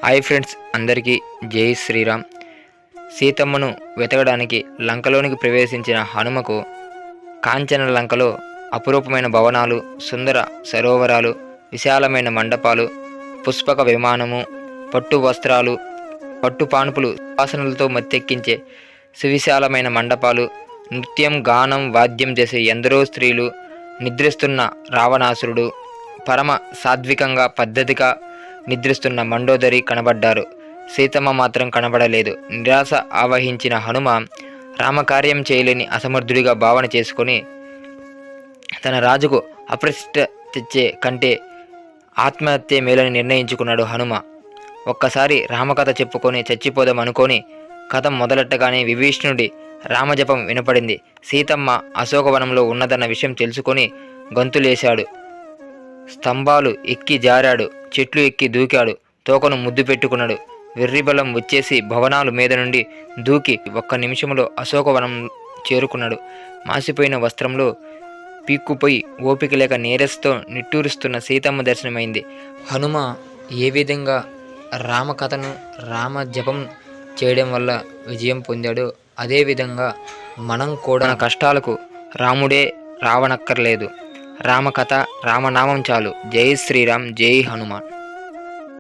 Hi friends, అందరికీ జై శ్రీరామ్. సీతమ్మను వెతకడానికి లంకలోనికి ప్రవేశించిన హనుమకు కాంచన లంకలో అపురూపమైన భవనాలు, సుందర సరోవరాలు, విశాలమైన మండపాలు, పుష్పక విమానము, పట్టు వస్త్రాలు, పట్టు పానుపులు, వాసనలతో మత్తెక్కించే సువిశాలమైన మండపాలు, నృత్యం, గానం, వాద్యం చేసే ఎందరో స్త్రీలు, నిద్రిస్తున్న రావణాసురుడు, పరమ సాత్వికంగా పద్ధతిగా నిద్రిస్తున్న మండోదరి కనబడ్డారు. సీతమ్మ మాత్రం కనబడలేదు. నిరాశ ఆవహించిన హనుమ రామకార్యం చేయలేని అసమర్థుడిగా భావన చేసుకొని తన రాజుకు అప్రతిష్ట తెచ్చే కంటే ఆత్మహత్య మేలని నిర్ణయించుకున్నాడు హనుమ. ఒక్కసారి రామకథ చెప్పుకొని చచ్చిపోదాం అనుకొని కథ మొదలెట్టగానే విభీషణుడి రామజపం వినపడింది. సీతమ్మ అశోకవనంలో ఉన్నదన్న విషయం తెలుసుకొని గంతులేశాడు. స్తంభాలు ఎక్కి జారాడు, చెట్లు ఎక్కి దూకాడు, తోకను ముద్దు పెట్టుకున్నాడు. వెర్రిబలం వచ్చేసి భవనాలు మీద నుండి దూకి ఒక్క నిమిషంలో అశోకవనం చేరుకున్నాడు. మాసిపోయిన వస్త్రంలో పీక్కుపోయి ఓపిక లేక నీరసతో నిట్టూరుస్తున్న సీతమ్మ దర్శనమైంది. హనుమ ఏ విధంగా రామకథను రామజపం చేయడం వల్ల విజయం పొందాడో అదేవిధంగా మనం కూడా కష్టాలకు రాముడే రావనక్కర్లేదు. రామకథ, రామనామం చాలు. జై శ్రీరామ్, జై హనుమాన్.